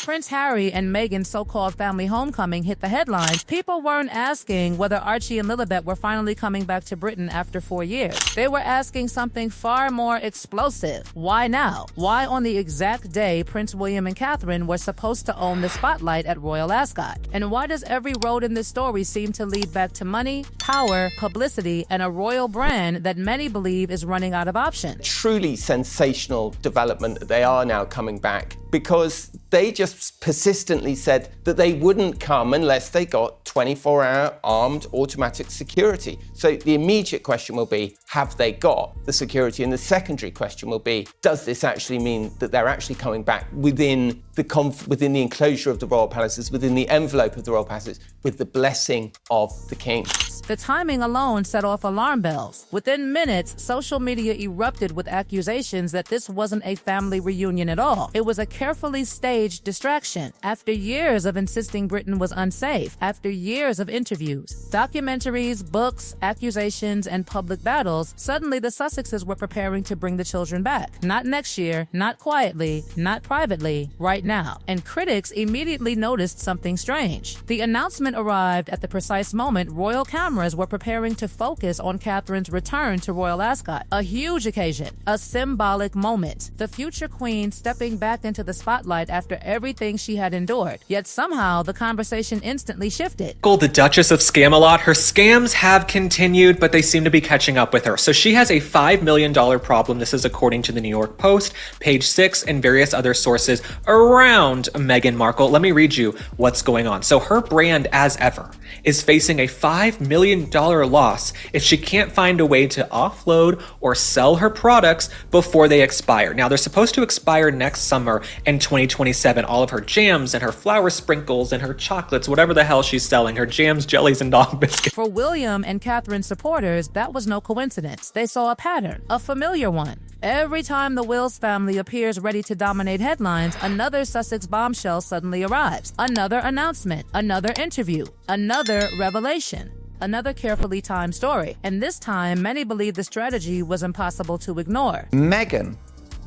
Prince Harry and Meghan's so-called family homecoming hit the headlines, people weren't asking whether Archie and Lilibet were finally coming back to Britain after 4 years. They were asking something far more explosive. Why now? Why on the exact day Prince William and Catherine were supposed to own the spotlight at Royal Ascot? And why does every road in this story seem to lead back to money, power, publicity, and a royal brand that many believe is running out of options? Truly sensational development that they are now coming back, because they just persistently said that they wouldn't come unless they got 24-hour armed automatic security. So the immediate question will be, have they got the security? And the secondary question will be, does this actually mean that they're actually coming back within the enclosure of the royal palaces, within the envelope of the royal palaces, with the blessing of the king? The timing alone set off alarm bells. Within minutes, social media erupted with accusations that this wasn't a family reunion at all. It was a carefully staged distraction. After years of insisting Britain was unsafe, after years of interviews, documentaries, books, accusations, and public battles, suddenly the Sussexes were preparing to bring the children back. Not next year, not quietly, not privately, right now. And critics immediately noticed something strange. The announcement arrived at the precise moment royal cameras were preparing to focus on Catherine's return to Royal Ascot. A huge occasion, a symbolic moment. The future queen stepping back into the spotlight after everything she had endured. Yet somehow the conversation instantly shifted. The Duchess of Scam-a-Lot, her scams have continued, but they seem to be catching up with her. So she has a $5 million problem. This is according to the New York Post, Page 6, and various other sources around Meghan Markle. Let me read you what's going on. So her brand, as ever, is facing a $5 million loss if she can't find a way to offload or sell her products before they expire. Now, they're supposed to expire next summer in 2027. All of her jams and her flour sprinkles and her chocolates, whatever the hell she's selling, her jams, jellies, and dog biscuits. For William and Catherine's supporters, that was no coincidence. They saw a pattern, a familiar one. Every time the Wills family appears ready to dominate headlines, another Sussex bombshell suddenly arrives. Another announcement, another interview, another revelation. Another carefully timed story. And this time, many believe the strategy was impossible to ignore. Meghan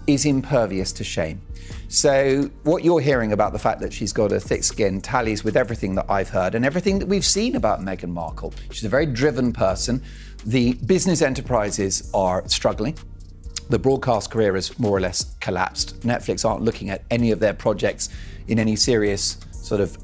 is impervious to shame. So what you're hearing about the fact that she's got a thick skin tallies with everything that I've heard and everything that we've seen about Meghan Markle. She's a very driven person. The business enterprises are struggling. The broadcast career has more or less collapsed. Netflix aren't looking at any of their projects in any serious sort of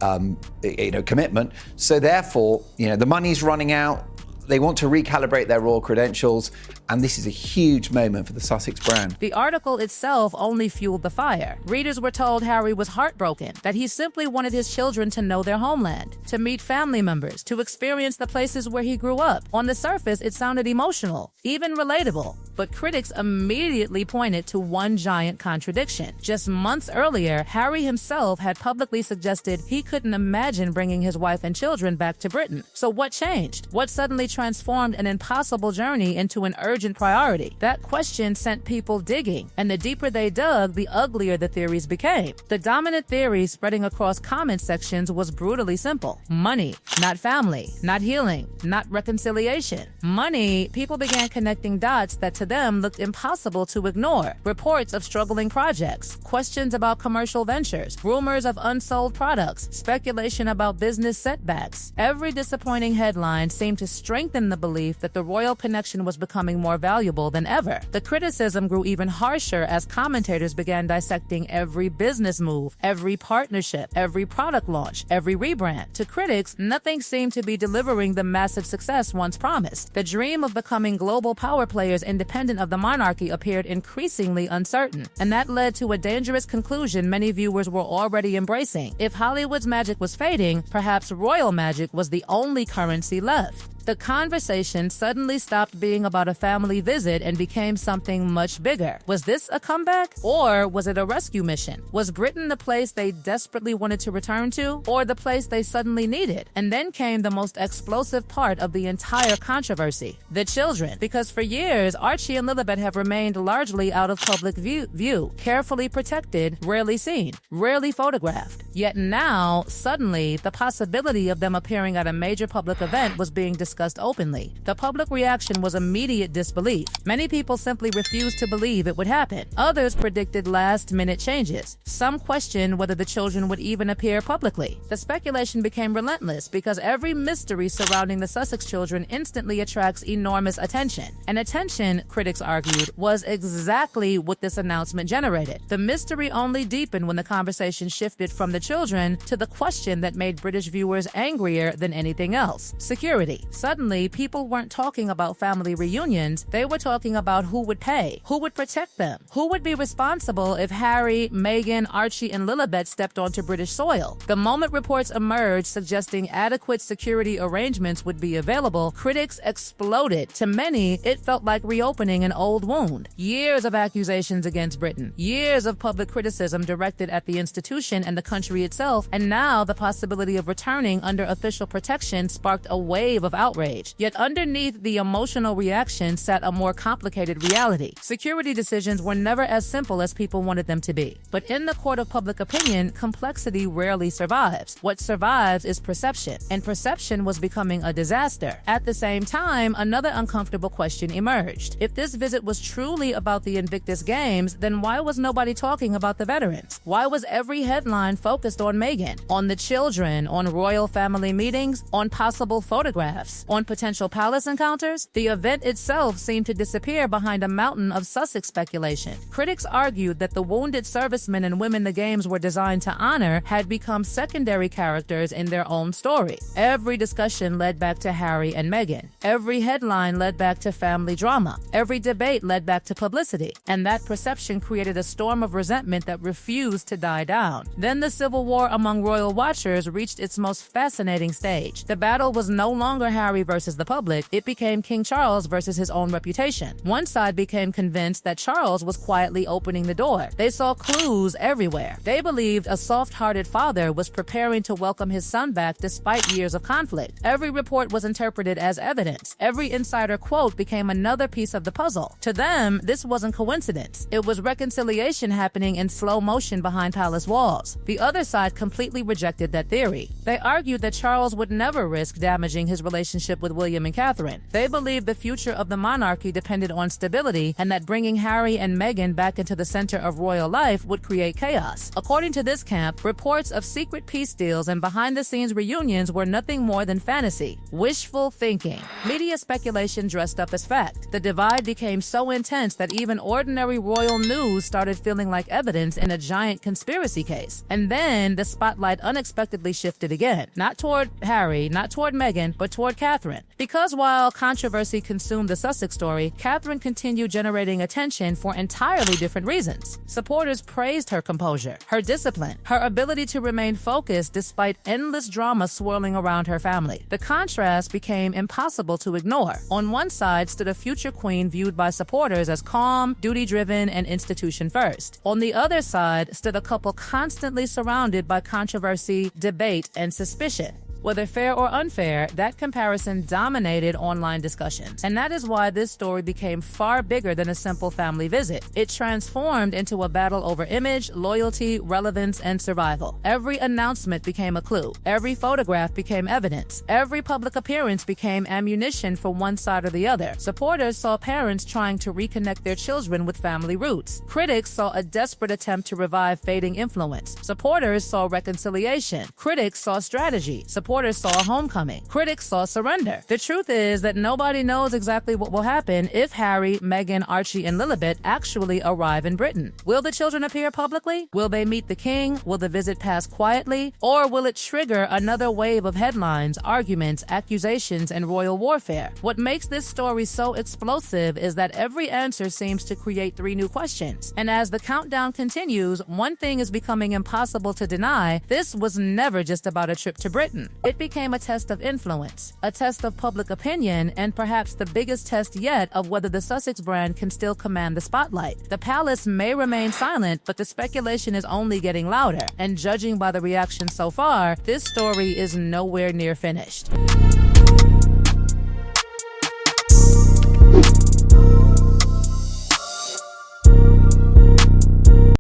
commitment. So therefore, the money's running out. They want to recalibrate their royal credentials, and this is a huge moment for the Sussex brand. The article itself only fueled the fire. Readers were told Harry was heartbroken, that he simply wanted his children to know their homeland, to meet family members, to experience the places where he grew up. On the surface, it sounded emotional, even relatable. But critics immediately pointed to one giant contradiction. Just months earlier, Harry himself had publicly suggested he couldn't imagine bringing his wife and children back to Britain. So what changed? What suddenly transformed an impossible journey into an urgent priority? That question sent people digging, and the deeper they dug, the uglier the theories became. The dominant theory spreading across comment sections was brutally simple. Money, not family, not healing, not reconciliation. Money, people began connecting dots that to them looked impossible to ignore. Reports of struggling projects, questions about commercial ventures, rumors of unsold products, speculation about business setbacks. Every disappointing headline seemed to strengthen the belief that the royal connection was becoming more valuable than ever. The criticism grew even harsher as commentators began dissecting every business move, every partnership, every product launch, every rebrand. To critics, nothing seemed to be delivering the massive success once promised. The dream of becoming global power players independent of the monarchy appeared increasingly uncertain, and that led to a dangerous conclusion many viewers were already embracing. If Hollywood's magic was fading, perhaps royal magic was the only currency left. The conversation suddenly stopped being about a family visit and became something much bigger. Was this a comeback? Or was it a rescue mission? Was Britain the place they desperately wanted to return to? Or the place they suddenly needed? And then came the most explosive part of the entire controversy: the children. Because for years, Archie and Lilibet have remained largely out of public view, carefully protected, rarely seen, rarely photographed. Yet now, suddenly, the possibility of them appearing at a major public event was being discussed discussed openly. The public reaction was immediate disbelief. Many people simply refused to believe it would happen. Others predicted last-minute changes. Some questioned whether the children would even appear publicly. The speculation became relentless because every mystery surrounding the Sussex children instantly attracts enormous attention. And attention, critics argued, was exactly what this announcement generated. The mystery only deepened when the conversation shifted from the children to the question that made British viewers angrier than anything else: security. Suddenly, people weren't talking about family reunions, they were talking about who would pay, who would protect them, who would be responsible if Harry, Meghan, Archie, and Lilibet stepped onto British soil. The moment reports emerged suggesting adequate security arrangements would be available, critics exploded. To many, it felt like reopening an old wound. Years of accusations against Britain, years of public criticism directed at the institution and the country itself, and now the possibility of returning under official protection sparked a wave of outrage. Yet underneath the emotional reaction sat a more complicated reality. Security decisions were never as simple as people wanted them to be. But in the court of public opinion, complexity rarely survives. What survives is perception, and perception was becoming a disaster. At the same time, another uncomfortable question emerged. If this visit was truly about the Invictus Games, then why was nobody talking about the veterans? Why was every headline focused on Meghan, on the children, on royal family meetings, on possible photographs, on potential palace encounters? The event itself seemed to disappear behind a mountain of Sussex speculation. Critics argued that the wounded servicemen and women the games were designed to honor had become secondary characters in their own story. Every discussion led back to Harry and Meghan. Every headline led back to family drama. Every debate led back to publicity. And that perception created a storm of resentment that refused to die down. Then the civil war among royal watchers reached its most fascinating stage. The battle was no longer Harry versus the public, it became King Charles versus his own reputation. One side became convinced that Charles was quietly opening the door. They saw clues everywhere. They believed a soft-hearted father was preparing to welcome his son back despite years of conflict. Every report was interpreted as evidence. Every insider quote became another piece of the puzzle. To them, this wasn't coincidence. It was reconciliation happening in slow motion behind palace walls. The other side completely rejected that theory. They argued that Charles would never risk damaging his relationship with William and Catherine. They believed the future of the monarchy depended on stability and that bringing Harry and Meghan back into the center of royal life would create chaos. According to this camp, reports of secret peace deals and behind-the-scenes reunions were nothing more than fantasy, wishful thinking. Media speculation dressed up as fact. The divide became so intense that even ordinary royal news started feeling like evidence in a giant conspiracy case. And then the spotlight unexpectedly shifted again, not toward Harry, not toward Meghan, but toward Catherine. Because while controversy consumed the Sussex story, Catherine continued generating attention for entirely different reasons. Supporters praised her composure, her discipline, her ability to remain focused despite endless drama swirling around her family. The contrast became impossible to ignore. On one side stood a future queen viewed by supporters as calm, duty-driven, and institution first. On the other side stood a couple constantly surrounded by controversy, debate, and suspicion. Whether fair or unfair, that comparison dominated online discussions. And that is why this story became far bigger than a simple family visit. It transformed into a battle over image, loyalty, relevance, and survival. Every announcement became a clue. Every photograph became evidence. Every public appearance became ammunition for one side or the other. Supporters saw parents trying to reconnect their children with family roots. Critics saw a desperate attempt to revive fading influence. Supporters saw reconciliation. Critics saw strategy. Supporters saw homecoming. Critics saw surrender. The truth is that nobody knows exactly what will happen if Harry, Meghan, Archie, and Lilibet actually arrive in Britain. Will the children appear publicly? Will they meet the king? Will the visit pass quietly? Or will it trigger another wave of headlines, arguments, accusations, and royal warfare? What makes this story so explosive is that every answer seems to create 3 new questions. And as the countdown continues, one thing is becoming impossible to deny: this was never just about a trip to Britain. It became a test of influence, a test of public opinion, and perhaps the biggest test yet of whether the Sussex brand can still command the spotlight. The palace may remain silent, but the speculation is only getting louder. And judging by the reaction so far, this story is nowhere near finished.